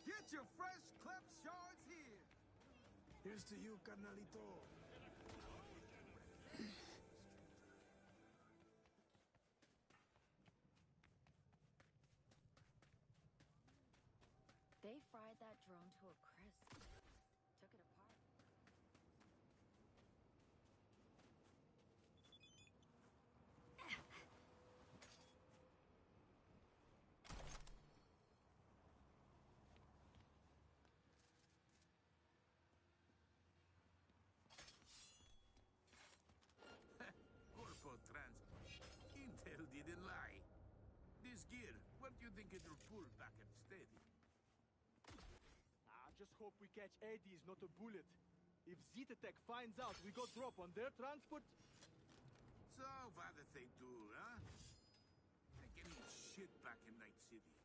Get your fresh clipped shards here. Here's to you, carnalito. They fried that drone to a crisp. Took it apart. Corpo transport. Intel didn't lie. This gear, what do you think it'll pull back and steady? Just hope we catch Eddie's, not a bullet. If Zetatech finds out we got drop on their transport... So, what did they do, huh? They can eat shit back in Night City.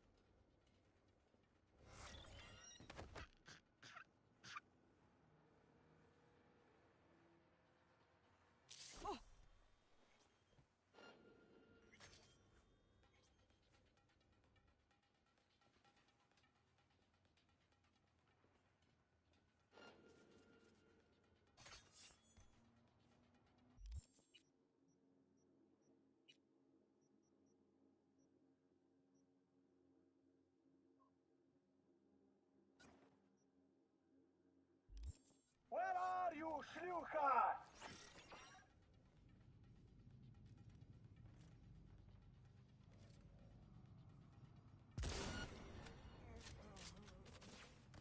Where are you, шлюха?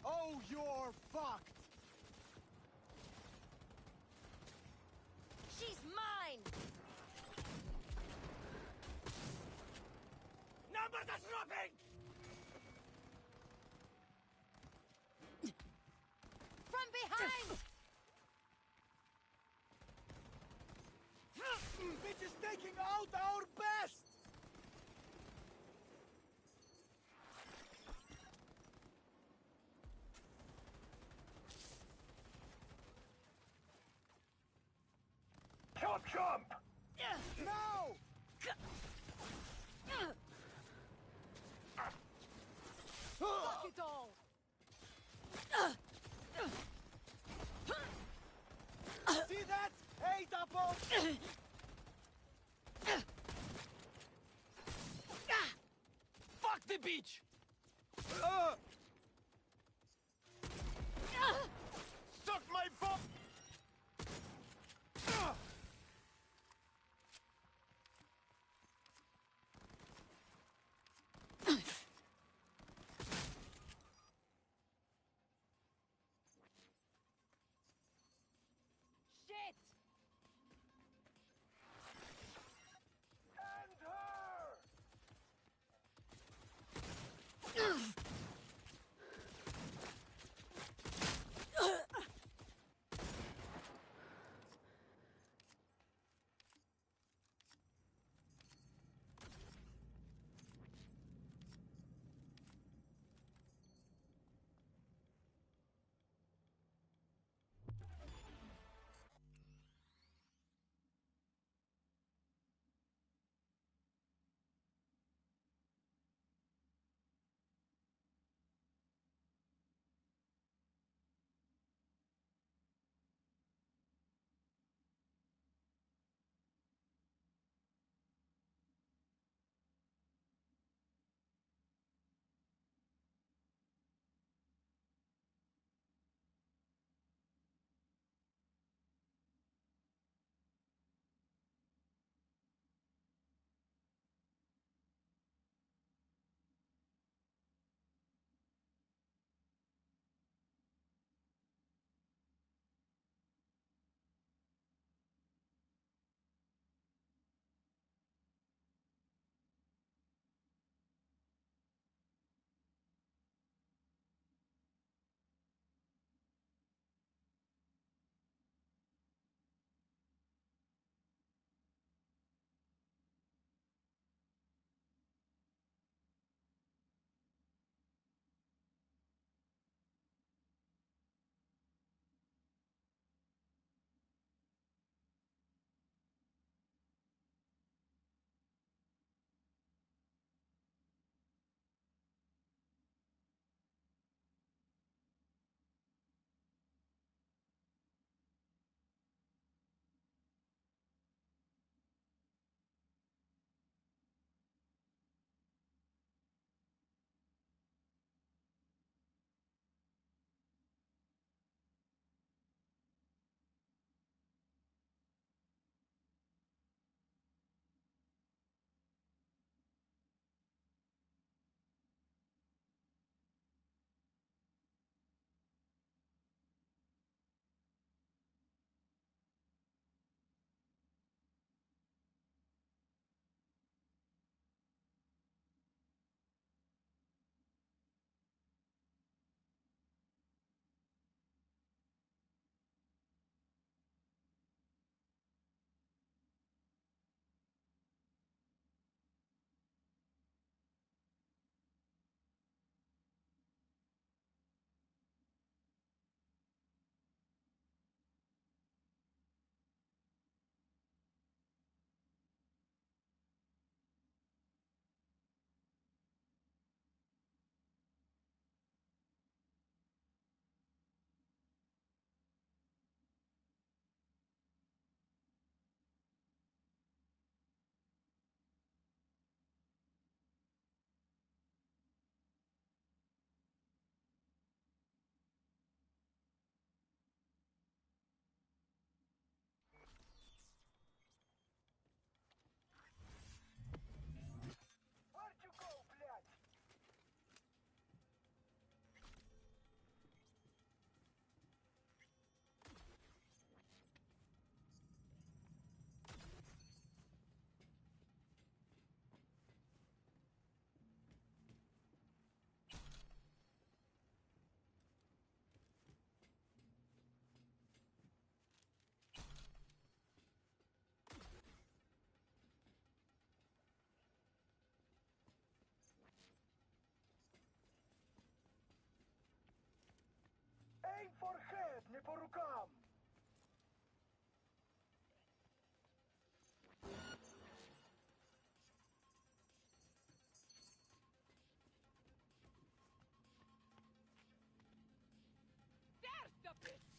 Oh, you're fucked! She's mine! Numbers are dropping! From behind! Bitch is taking out our best! Chomp chomp! No! Fuck it all! See that? Hey, double! Fuck the bitch! Suck my bum! Shit! And her! по рукам! There's the bitch!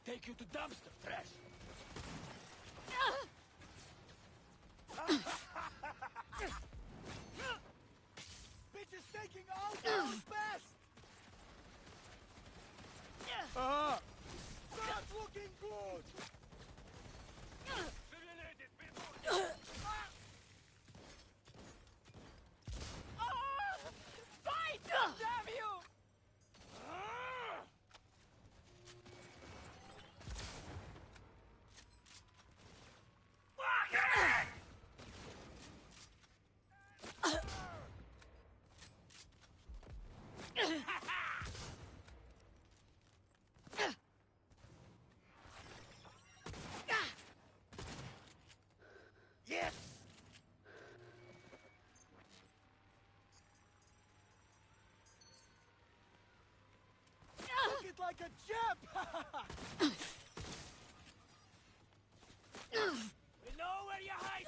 take you to dumpster trash. Bitch is taking out our best! That's looking good! Fight! Damn you! Yes! Took it like a champ! We know where you hide!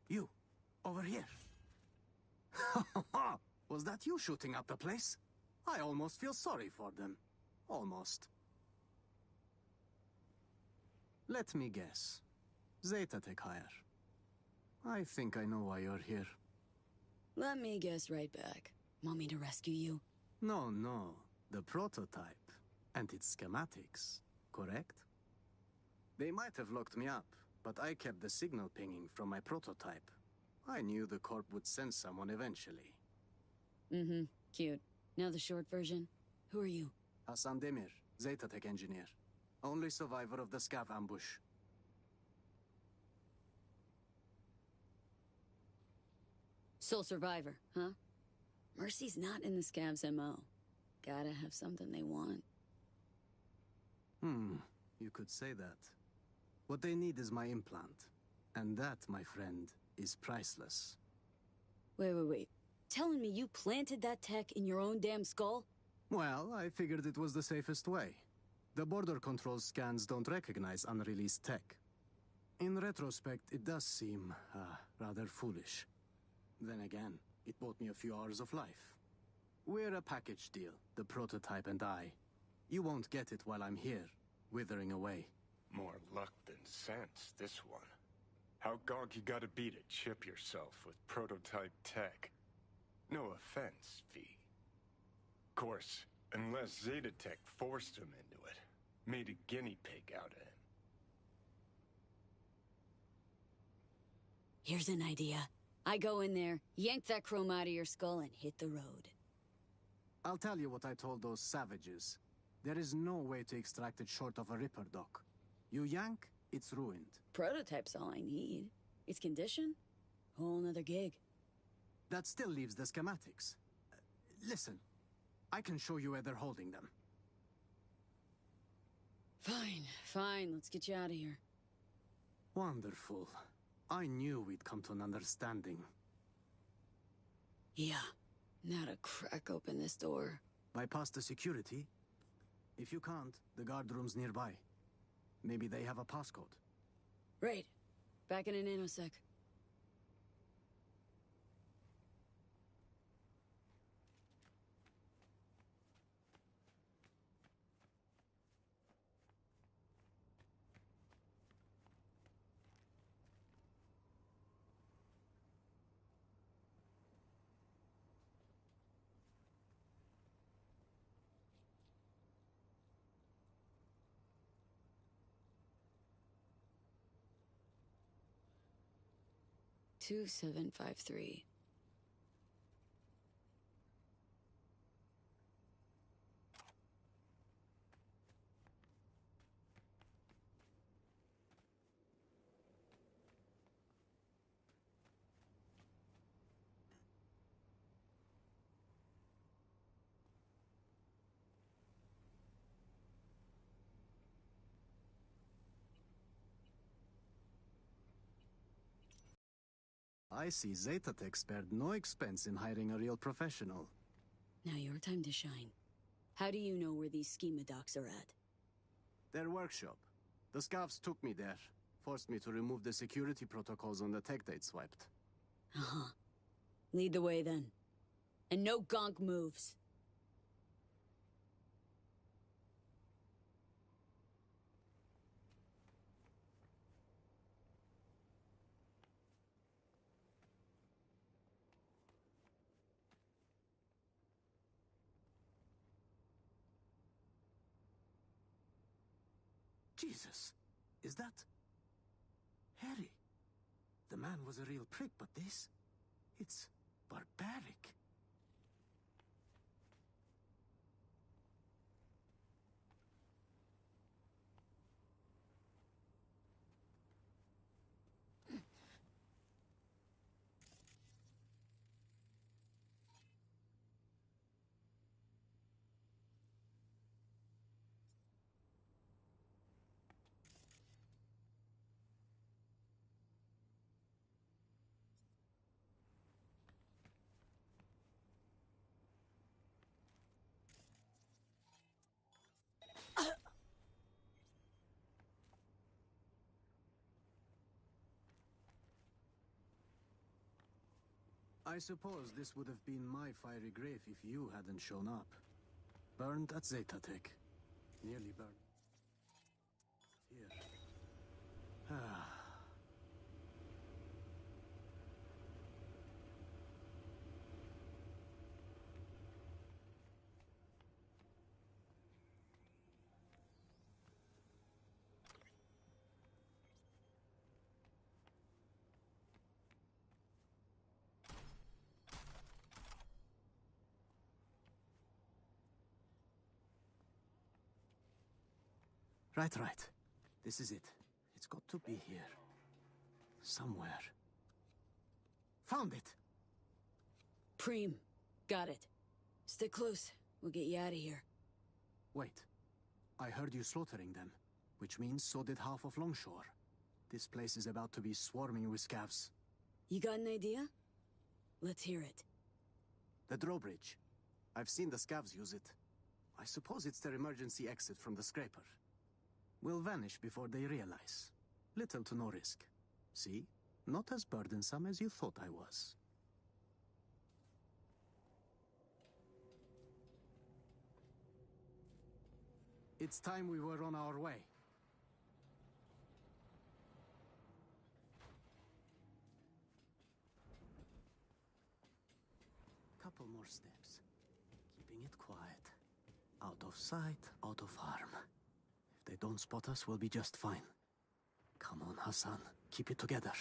You, over here. Was that you shooting up the place? I almost feel sorry for them. Almost. Let me guess. Zeta Tech hire. I think I know why you're here. Let me guess right back. Want me to rescue you? No, no. The prototype. And its schematics. Correct? They might have locked me up, but I kept the signal pinging from my prototype. I knew the Corp would send someone eventually. Mm-hmm. Cute. Now the short version. Who are you? Hassan Demir, Zeta Tech engineer. Only survivor of the Scav ambush. Sole survivor, huh? Mercy's not in the Scavs' MO. Gotta have something they want. You could say that. What they need is my implant. And that, my friend, is priceless. Wait. Telling me you planted that tech in your own damn skull? Well, I figured it was the safest way. The border control scans don't recognize unreleased tech. In retrospect, it does seem, rather foolish. Then again, it bought me a few hours of life. We're a package deal, the prototype and I. You won't get it while I'm here, withering away. More luck than sense, this one. How gonk you gotta be to chip yourself with prototype tech? No offense, V. Of course, unless Zeta Tech forced him into it. Made a guinea pig out of him. Here's an idea. I go in there, yank that chrome out of your skull, and hit the road. I'll tell you what I told those savages. There is no way to extract it short of a Ripper, Doc. You yank, it's ruined. Prototype's all I need. Its condition? Whole nother gig. That still leaves the schematics. Listen, I can show you where they're holding them. Fine, let's get you out of here. Wonderful. I knew we'd come to an understanding. Yeah, now to crack open this door. Bypass the security? If you can't, the guard room's nearby. Maybe they have a passcode. Right. Back in a nanosec. Two 753. I see Zetatech spared no expense in hiring a real professional. Now your time to shine. How do you know where these schema docs are at? Their workshop. The Scavs took me there, forced me to remove the security protocols on the tech they'd swiped. Uh-huh. Lead the way then. And no gonk moves. Jesus, is that... Harry? The man was a real prick, but this... It's barbaric. I suppose this would have been my fiery grave if you hadn't shown up. Burned at Zetatech. Nearly burned. Here. Ah. Right. This is it. It's got to be here. Somewhere. Found it! Preem. Got it. Stick close. We'll get you out of here. Wait. I heard you slaughtering them, which means so did half of Longshore. This place is about to be swarming with scavs. You got an idea? Let's hear it. The drawbridge. I've seen the scavs use it. I suppose it's their emergency exit from the scraper. We'll vanish before they realize. Little to no risk. See? Not as burdensome as you thought I was. It's time we were on our way. Couple more steps. Keeping it quiet. Out of sight, out of harm. If they don't spot us, we'll be just fine. Come on, Hassan. Keep it together.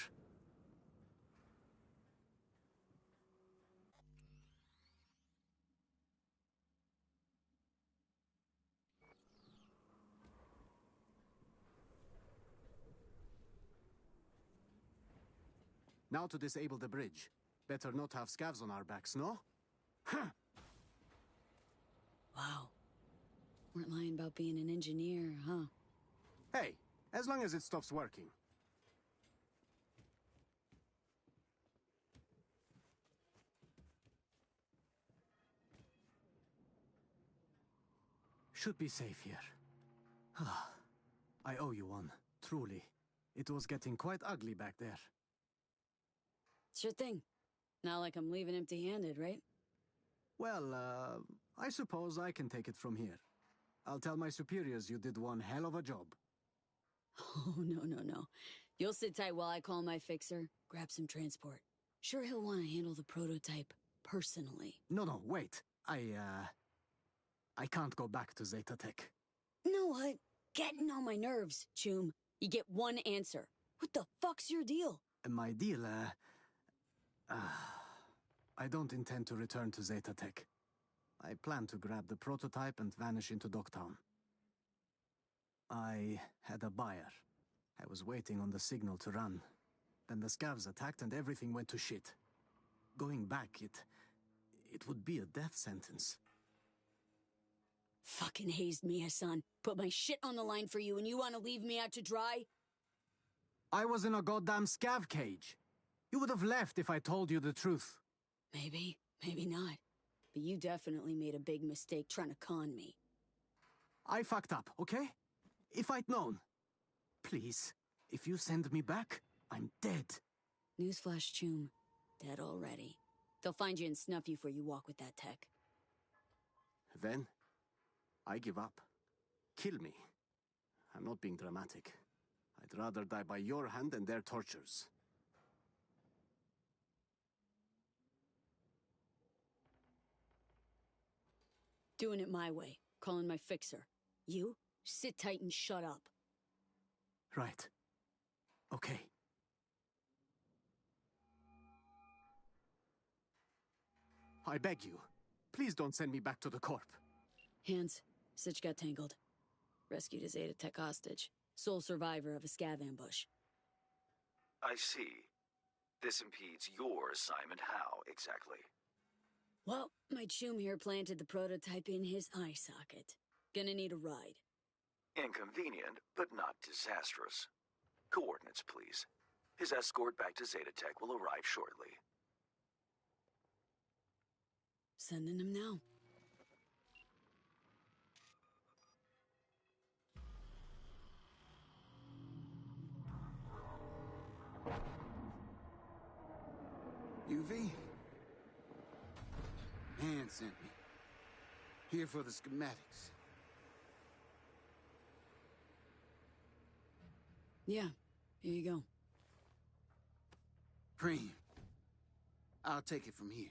Now to disable the bridge. Better not have scavs on our backs, no? Huh. Wow. Weren't lying about being an engineer, huh? Hey, as long as it stops working. Should be safe here. I owe you one, truly. It was getting quite ugly back there. Sure thing. Not like I'm leaving empty-handed, right? Well, I suppose I can take it from here. I'll tell my superiors you did one hell of a job. Oh, no. You'll sit tight while I call my fixer, grab some transport. Sure he'll want to handle the prototype personally. No, wait. I can't go back to Zeta Tech. Know what? Getting on my nerves, Choom. You get one answer. What the fuck's your deal? My deal, I don't intend to return to Zeta Tech. I plan to grab the prototype and vanish into Dogtown. I had a buyer. I was waiting on the signal to run. Then the scavs attacked and everything went to shit. Going back, it would be a death sentence. Fucking hazed me, Hassan. Put my shit on the line for you and you want to leave me out to dry? I was in a goddamn scav cage. You would have left if I told you the truth. Maybe, maybe not. But you definitely made a big mistake trying to con me. I fucked up, okay? If I'd known. Please, if you send me back, I'm dead. Newsflash, Choom. Dead already. They'll find you and snuff you before you walk with that tech. Then, I give up. Kill me. I'm not being dramatic. I'd rather die by your hand than their tortures. Doing it my way. Calling my fixer. You, sit tight and shut up. Right. Okay. I beg you, please don't send me back to the Corp. Hands. Sitch got tangled. Rescued a Zeta Tech hostage. Sole survivor of a scav ambush. I see. This impedes your assignment. How, exactly? Well, my Choom here planted the prototype in his eye socket. Gonna need a ride. Inconvenient, but not disastrous. Coordinates, please. His escort back to Zeta Tech will arrive shortly. Sending him now. UV? Man sent me. Here for the schematics. Yeah, here you go. Preem. I'll take it from here.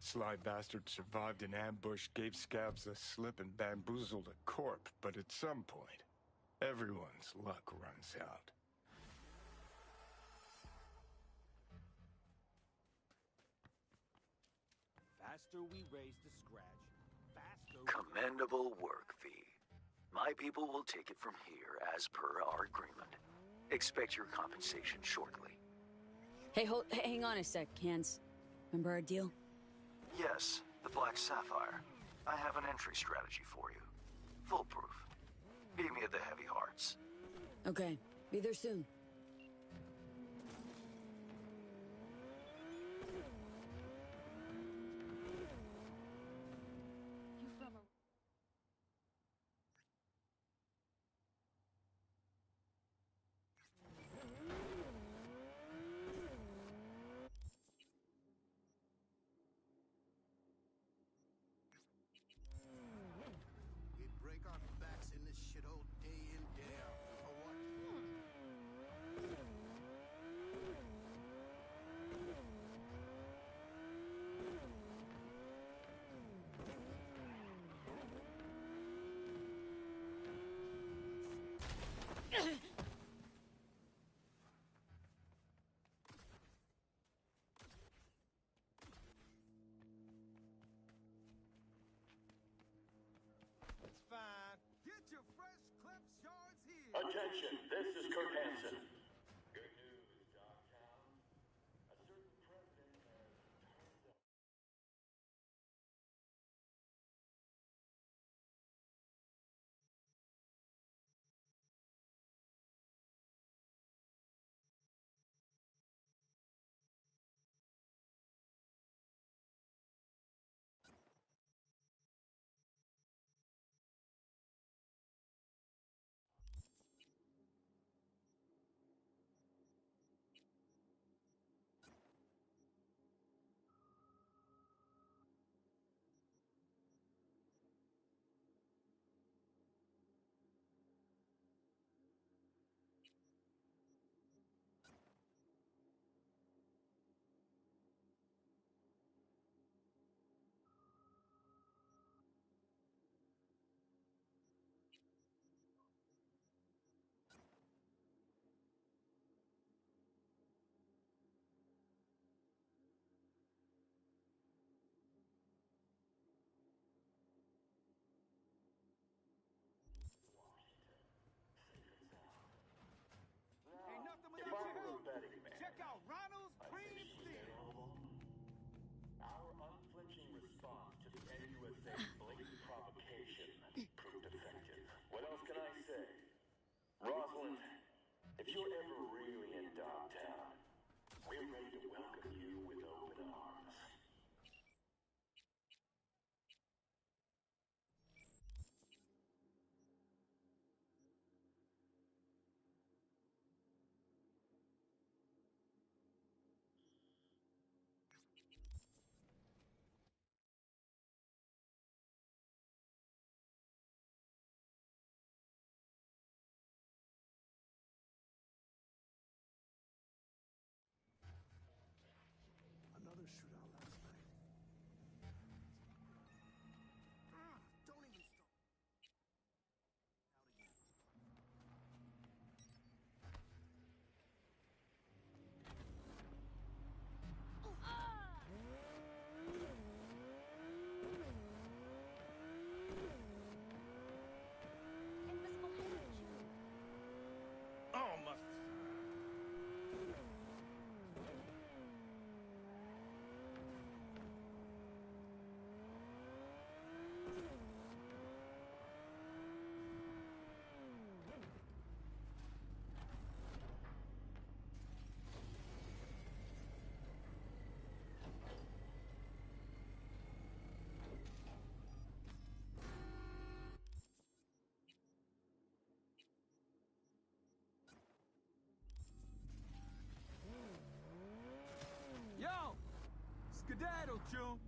Sly bastard survived an ambush, gave scabs a slip, and bamboozled a corp, but at some point, everyone's luck runs out. Faster we raise the scratch, faster Commendable work, V. My people will take it from here as per our agreement. Expect your compensation shortly. Hey, hang on a sec, Hans. Remember our deal? Yes, the Black Sapphire. I have an entry strategy for you. Foolproof. Meet me at the Heavy Hearts. Okay, be there soon. You from a... We break our backs in this shithole day in, day out. For what? This is Kurt Hansen. Good news, Dogtown. A certain president has turned up. Ain't nothing If without I your were a help. betting man, Check out Ronald's I'd say Cream she was Steam. terrible. Our unflinching response to the NUSA blatant provocation proved effective. What else can I say? Rosalind, if you're ever really in Dogtown, we're ready to welcome you with open arms. Another shootout last night. Don't even start. Out again. Invisible hand, shoot. Oh, my... Yo! Skedaddle, chum.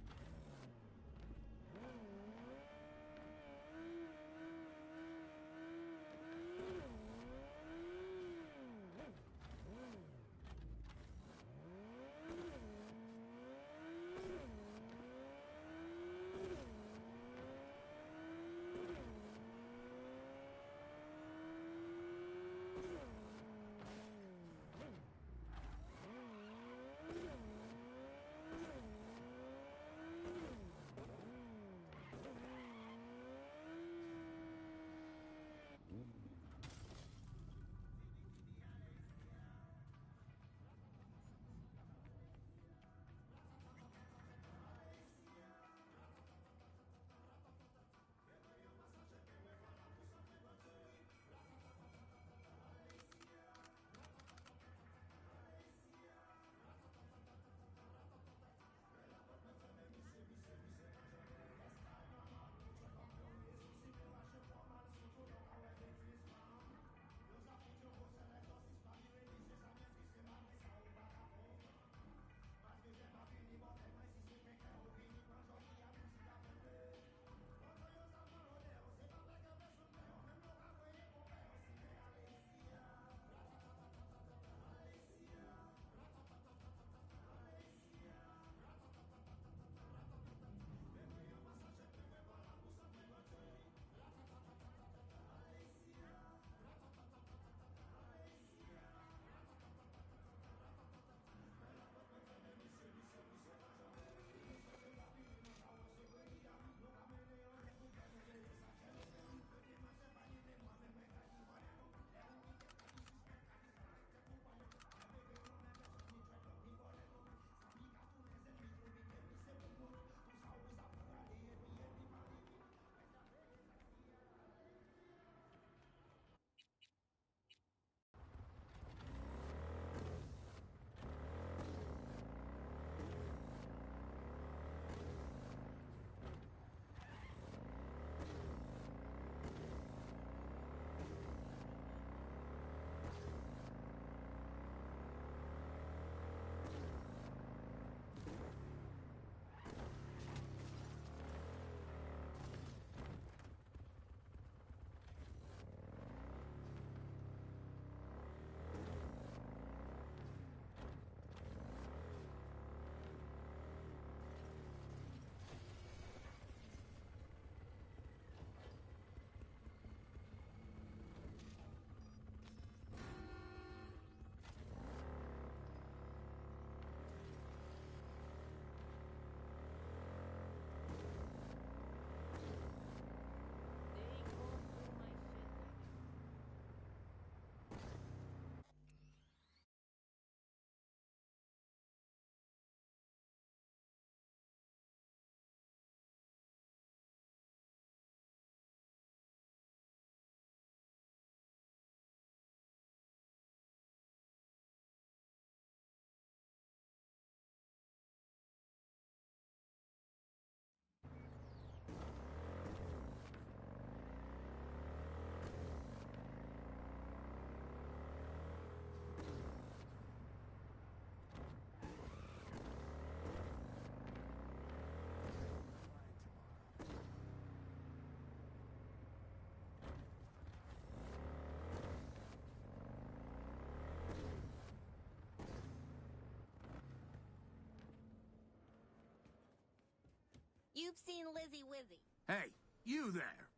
you've seen Lizzie Wizzy. Hey, you there!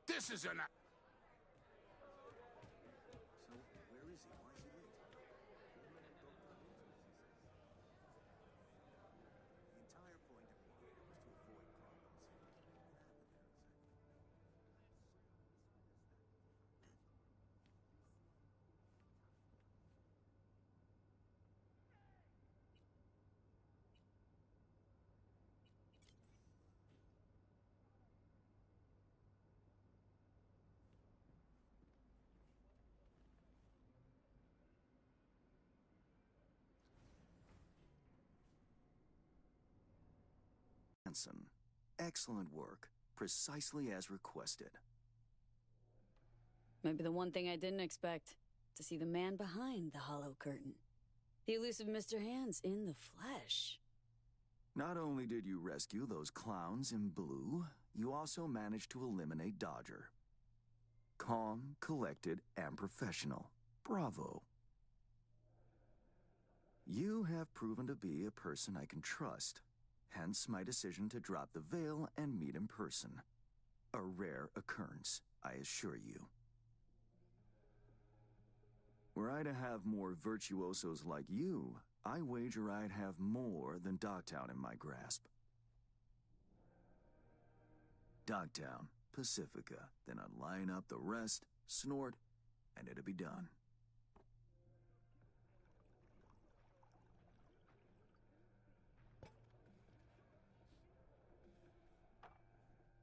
This is an... So, where is he? Why is he late? The entire point of Mediator was to avoid problems. What happened there exactly? Hanson. Excellent work. Precisely as requested. Maybe the one thing I didn't expect, to see the man behind the hollow curtain. The elusive Mr. Hands in the flesh. Not only did you rescue those clowns in blue, you also managed to eliminate Dodger. Calm, collected, and professional. Bravo. You have proven to be a person I can trust. Hence my decision to drop the veil and meet in person. A rare occurrence, I assure you. Were I to have more virtuosos like you, I wager I'd have more than Dogtown in my grasp. Dogtown, Pacifica, then I'd line up the rest, snort, and it'd be done.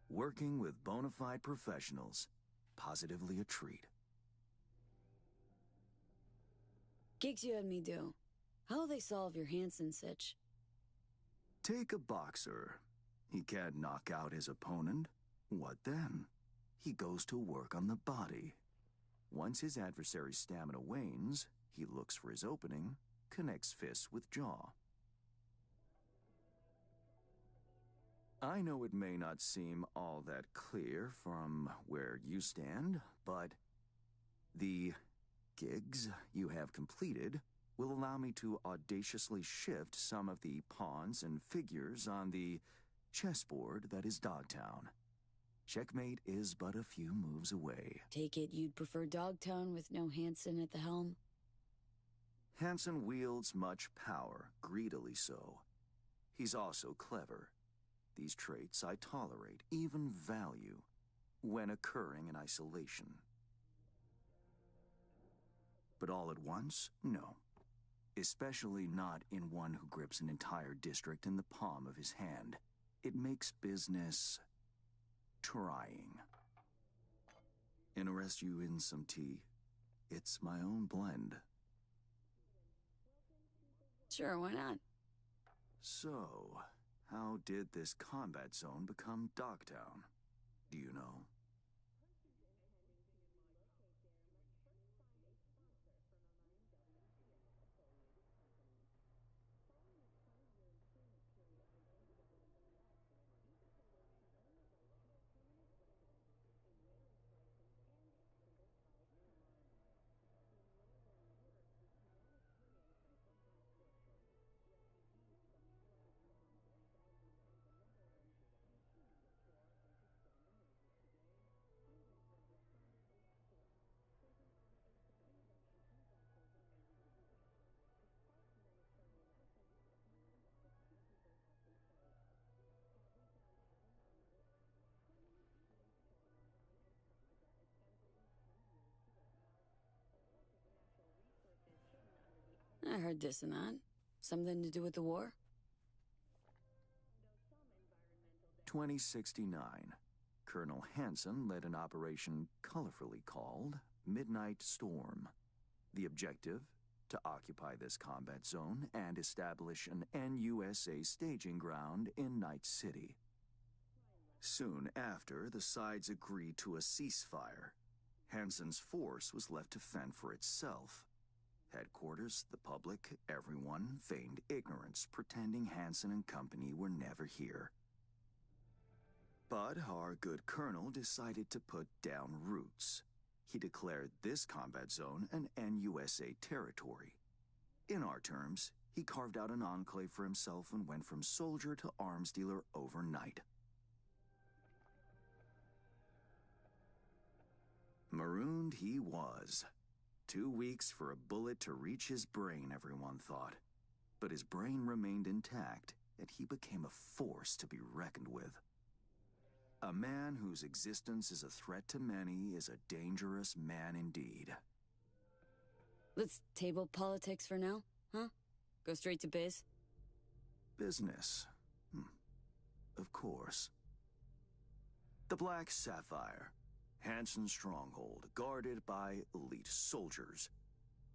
Working with bona fide professionals, positively a treat. Gigs you had me do. How'll they solve your Hansen sitch? Take a boxer. He can't knock out his opponent. What then? He goes to work on the body. Once his adversary's stamina wanes, he looks for his opening, connects fists with jaw. I know it may not seem all that clear from where you stand, but the gigs you have completed will allow me to audaciously shift some of the pawns and figures on the chessboard that is Dogtown. Checkmate is but a few moves away. Take it you'd prefer Dogtown with no Hansen at the helm? Hansen wields much power, greedily so. He's also clever. These traits I tolerate, even value, when occurring in isolation. But all at once? No. Especially not in one who grips an entire district in the palm of his hand. It makes business trying. Interest you in some tea? It's my own blend. Sure, why not? So, how did this combat zone become Dogtown? Do you know? I heard this and that. Something to do with the war? 2069. Colonel Hansen led an operation colorfully called Midnight Storm. The objective? To occupy this combat zone and establish an NUSA staging ground in Night City. Soon after, the sides agreed to a ceasefire. Hansen's force was left to fend for itself. Headquarters, the public, everyone feigned ignorance, pretending Hansen and company were never here. But our good colonel decided to put down roots. He declared this combat zone an NUSA territory. In our terms, he carved out an enclave for himself and went from soldier to arms dealer overnight. Marooned he was. 2 weeks for a bullet to reach his brain, everyone thought. But his brain remained intact, and he became a force to be reckoned with. A man whose existence is a threat to many is a dangerous man indeed. Let's table politics for now, huh? Go straight to biz? Business. Of course. The Black Sapphire. Hansen's stronghold, guarded by elite soldiers.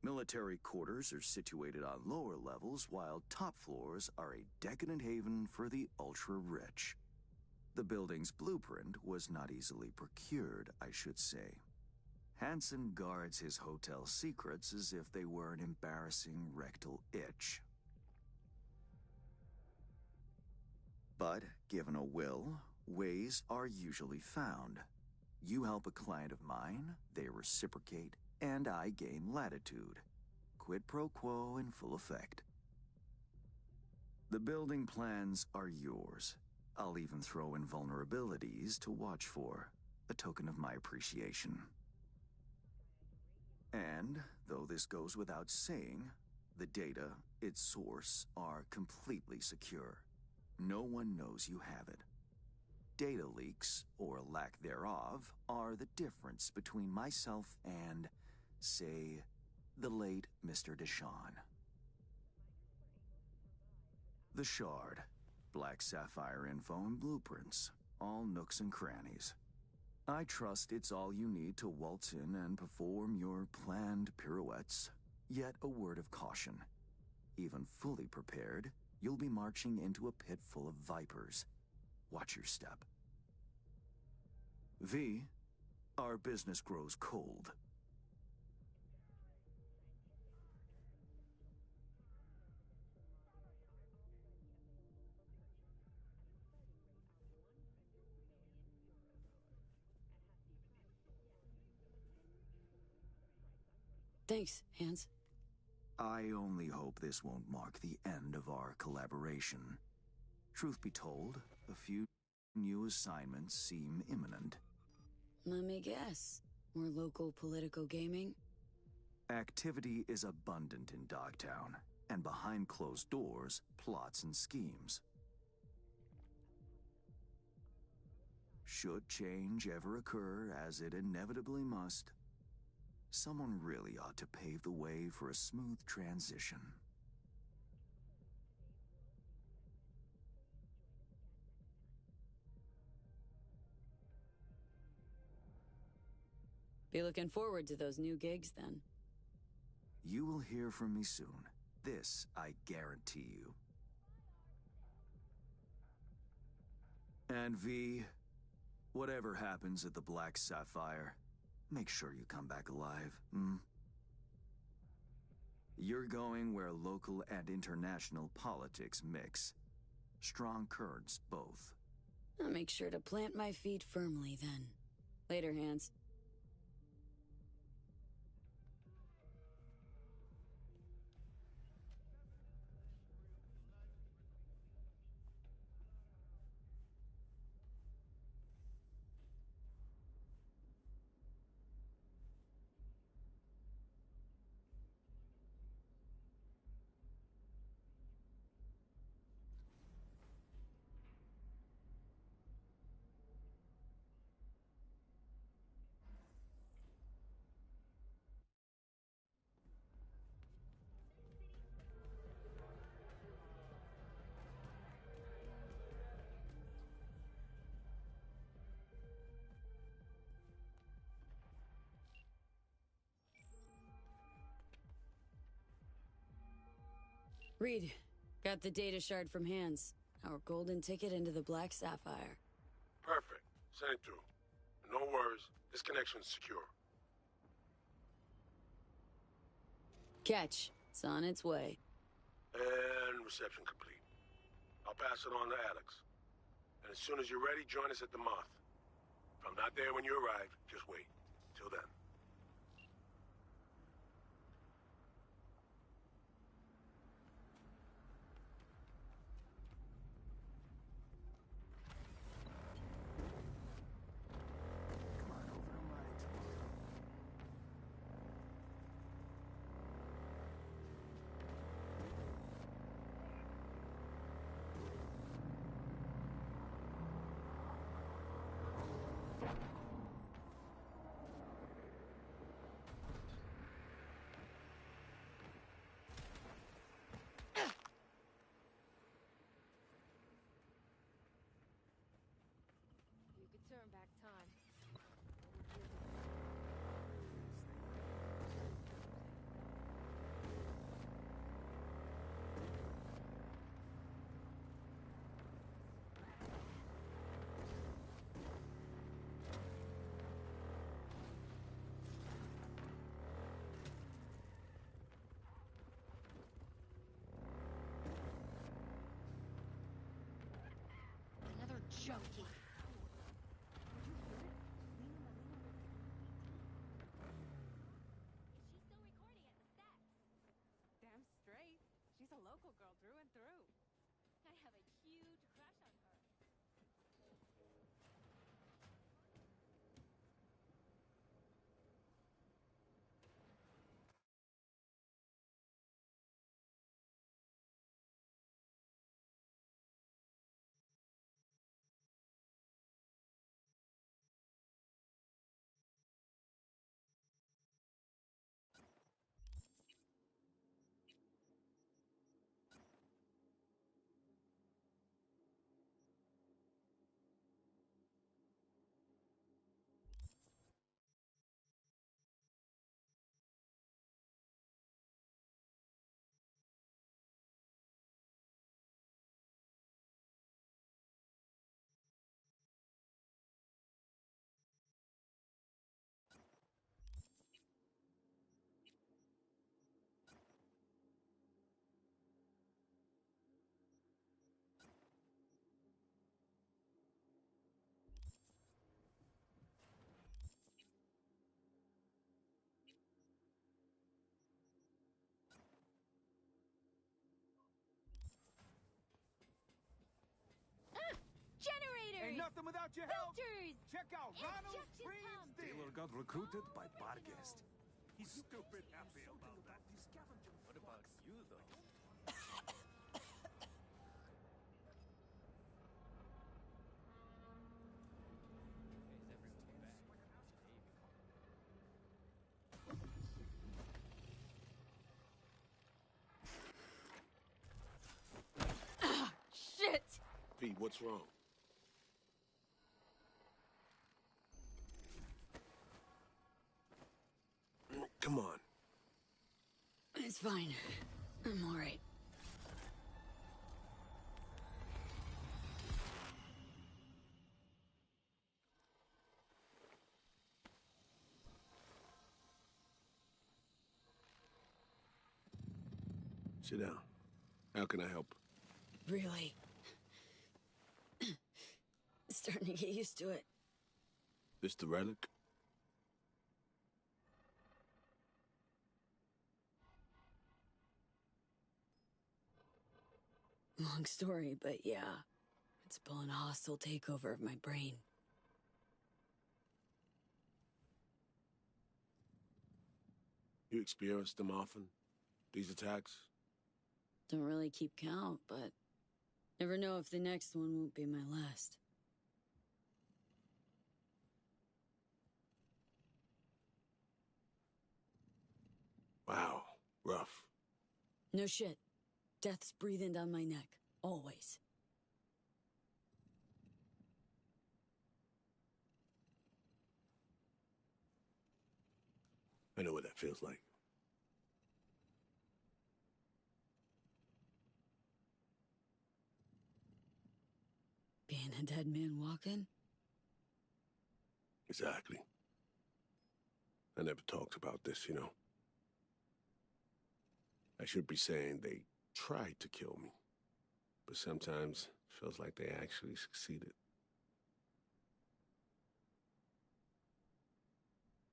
Military quarters are situated on lower levels, while top floors are a decadent haven for the ultra-rich. The building's blueprint was not easily procured, I should say. Hansen guards his hotel secrets as if they were an embarrassing rectal itch. But, given a will, ways are usually found. You help a client of mine, they reciprocate, and I gain latitude. Quid pro quo in full effect. The building plans are yours. I'll even throw in vulnerabilities to watch for, a token of my appreciation. And, though this goes without saying, the data, its source, are completely secure. No one knows you have it. Data leaks, or lack thereof, are the difference between myself and, say, the late Mr. Deshawn. The Shard. Black Sapphire info and blueprints. All nooks and crannies. I trust it's all you need to waltz in and perform your planned pirouettes. Yet a word of caution. Even fully prepared, you'll be marching into a pit full of vipers. Watch your step. V, our business grows cold. Thanks, Hans. I only hope this won't mark the end of our collaboration. Truth be told, a few new assignments seem imminent. Let me guess. More local political gaming? Activity is abundant in Dogtown, and behind closed doors, plots and schemes. Should change ever occur, as it inevitably must, someone really ought to pave the way for a smooth transition. Be looking forward to those new gigs, then. You will hear from me soon. This I guarantee you. And V, whatever happens at the Black Sapphire, make sure you come back alive, You're going where local and international politics mix. Strong currents, both. I'll make sure to plant my feet firmly, then. Later, Hans. Reed, got the data shard from Hans. Our golden ticket into the Black Sapphire. Perfect. Send it through. No worries. This connection's secure. Catch. It's on its way. And reception complete. I'll pass it on to Alex. And as soon as you're ready, join us at the Moth. If I'm not there when you arrive, just wait. Till then. joking. Damn straight. She's a local girl through and through. I have a huge crush on her. Generators! Ain't nothing without your help. Filters! Check out Ronald Injection Freeze pump! Deal. Taylor got recruited by Barghest. He's stupid happy about that. What about you, though? Shit! Pete, what's wrong? Come on. It's fine. I'm alright. Sit down. How can I help? Really. Starting to get used to it. This the relic? Long story, but yeah. It's pulling a hostile takeover of my brain. You experience them often? These attacks? Don't really keep count, but never know if the next one won't be my last. Wow, rough. No shit. Death's breathing down my neck. Always. I know what that feels like. Being a dead man walking? Exactly. I never talked about this, you know. I should be saying they tried to kill me. But sometimes it feels like they actually succeeded.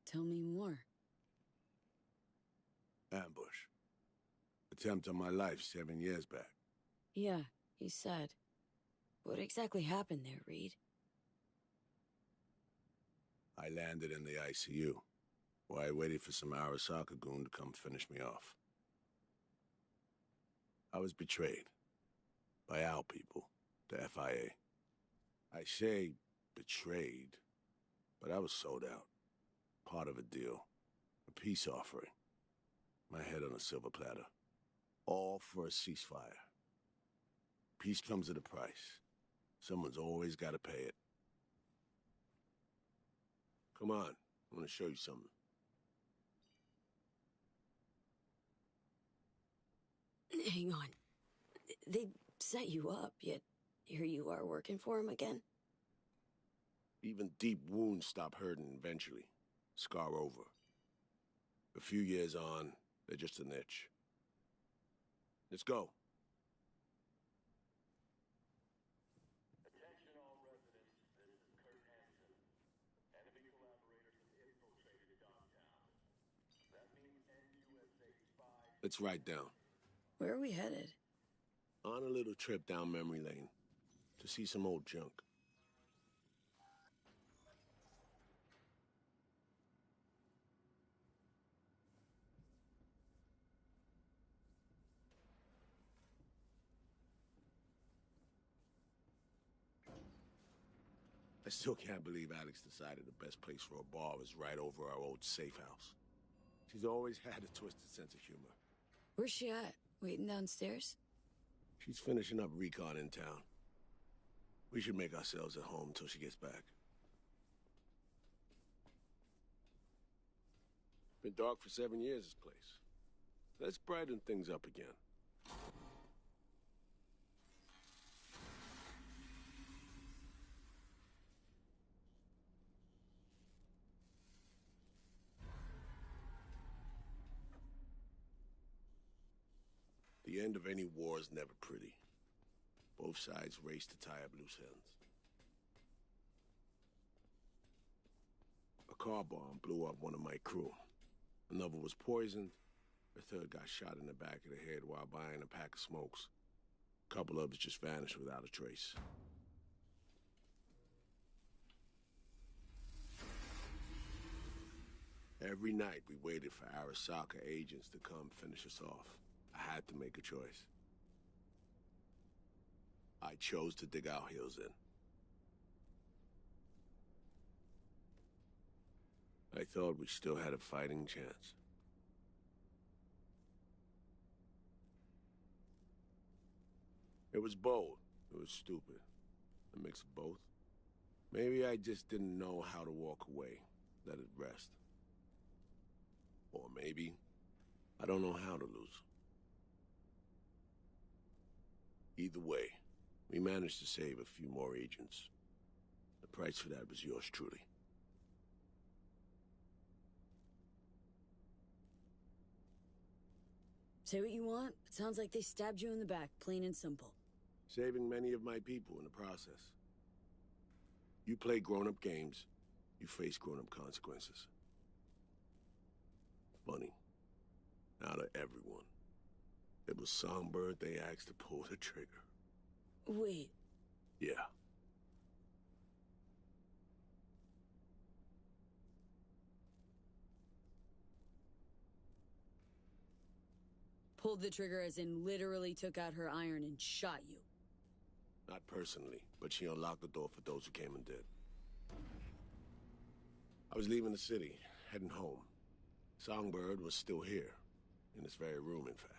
Tell me more. Ambush. Attempt on my life 7 years back. Yeah, you said. What exactly happened there, Reed? I landed in the ICU, while I waited for some Arasaka goon to come finish me off. I was betrayed. By our people, the FIA. I say betrayed, but I was sold out. Part of a deal. A peace offering. My head on a silver platter. All for a ceasefire. Peace comes at a price. Someone's always got to pay it. Come on, I want to show you something. Hang on. They set you up, yet here you are working for him again? Even deep wounds stop hurting eventually. Scar over. A few years on, they're just an itch. Let's go. Attention all residents. Let's write down. Where are we headed? On a little trip down memory lane to see some old junk. I still can't believe Alex decided the best place for a bar was right over our old safe house. She's always had a twisted sense of humor. Where's she at? Waiting downstairs? She's finishing up recon in town. We should make ourselves at home until she gets back. Been dark for 7 years, this place. Let's brighten things up again. The end of any war is never pretty. Both sides race to tie up loose ends. A car bomb blew up one of my crew. Another was poisoned. A third got shot in the back of the head while buying a pack of smokes. A couple others just vanished without a trace. Every night we waited for Arasaka agents to come finish us off. I had to make a choice. I chose to dig our heels in. I thought we still had a fighting chance. It was bold. It was stupid. A mix of both. Maybe I just didn't know how to walk away, let it rest. Or maybe I don't know how to lose. Either way, we managed to save a few more agents. The price for that was yours truly. Say what you want. It sounds like they stabbed you in the back, plain and simple. Saving many of my people in the process. You play grown-up games, you face grown-up consequences. Funny. Out of everyone, it was Songbird they asked to pull the trigger. Wait. Yeah. Pulled the trigger as in literally took out her iron and shot you. Not personally, but she unlocked the door for those who came and did. I was leaving the city, heading home. Songbird was still here, in this very room, in fact.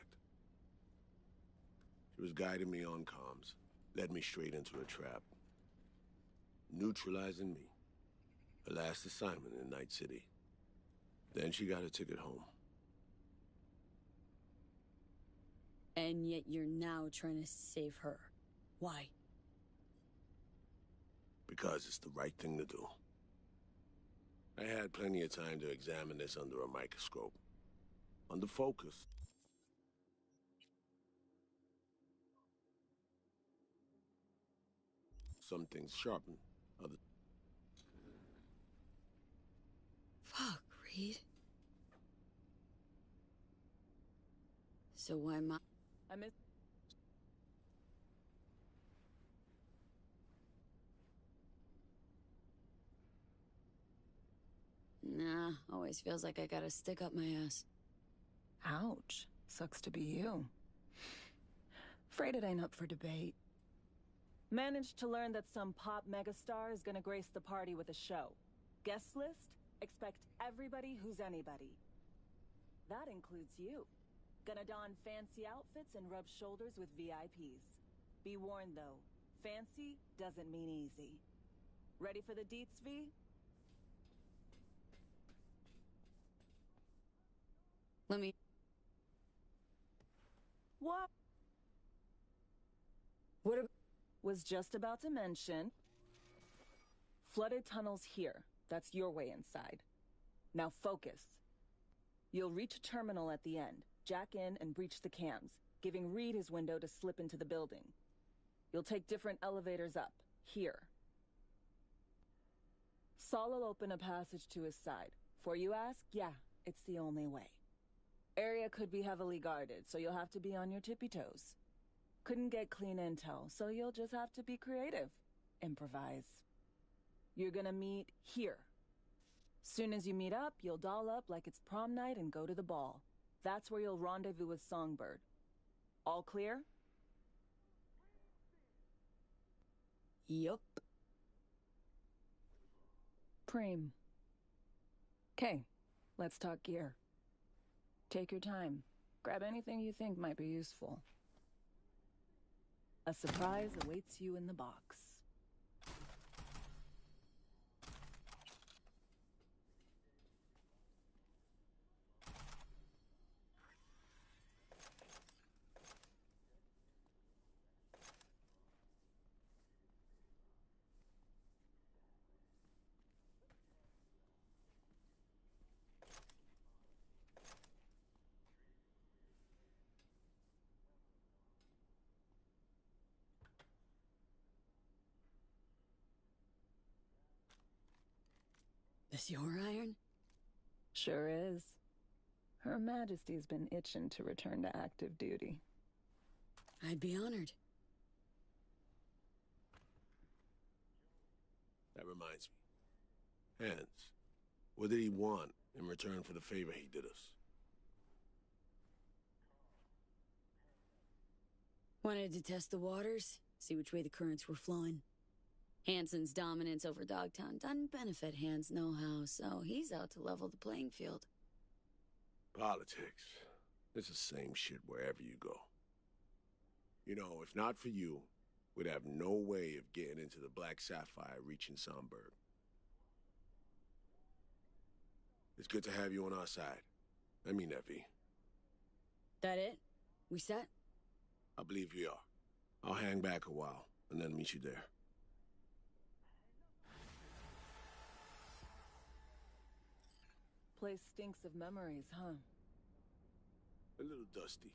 She was guiding me on comms, led me straight into a trap. Neutralizing me. Her last assignment in Night City. Then she got a ticket home. And yet you're now trying to save her. Why? Because it's the right thing to do. I had plenty of time to examine this under a microscope. Under focus. Some things sharpen, other... Fuck, Reed. So why am I miss... Nah, always feels like I gotta stick up my ass. Ouch. Sucks to be you. Afraid it ain't up for debate. Managed to learn that some pop megastar is gonna grace the party with a show. Guest list? Expect everybody who's anybody. That includes you. Gonna don fancy outfits and rub shoulders with VIPs. Be warned though, fancy doesn't mean easy. Ready for the deets, V? Let me... What? What about... Was just about to mention. Flooded tunnels here. That's your way inside. Now focus. You'll reach a terminal at the end, jack in and breach the cams, giving Reed his window to slip into the building. You'll take different elevators up, here. Saul will open a passage to his side. For you ask, yeah, it's the only way. Area could be heavily guarded, so you'll have to be on your tippy toes. Couldn't get clean intel, so you'll just have to be creative. Improvise. You're gonna meet here. Soon as you meet up, you'll doll up like it's prom night and go to the ball. That's where you'll rendezvous with Songbird. All clear? Yup. Preem. Okay, let's talk gear. Take your time. Grab anything you think might be useful. A surprise awaits you in the box. This your iron? Sure is. Her Majesty's been itching to return to active duty. I'd be honored. That reminds me. Hans, what did he want in return for the favor he did us? Wanted to test the waters, see which way the currents were flowing. Hansen's dominance over Dogtown doesn't benefit Hans no-how, so he's out to level the playing field. Politics. It's the same shit wherever you go. You know, if not for you, we'd have no way of getting into the Black Sapphire reaching Songbird. It's good to have you on our side. I mean that, V. That it? We set? I believe we are. I'll hang back a while, and then meet you there. Place stinks of memories, huh? A little dusty.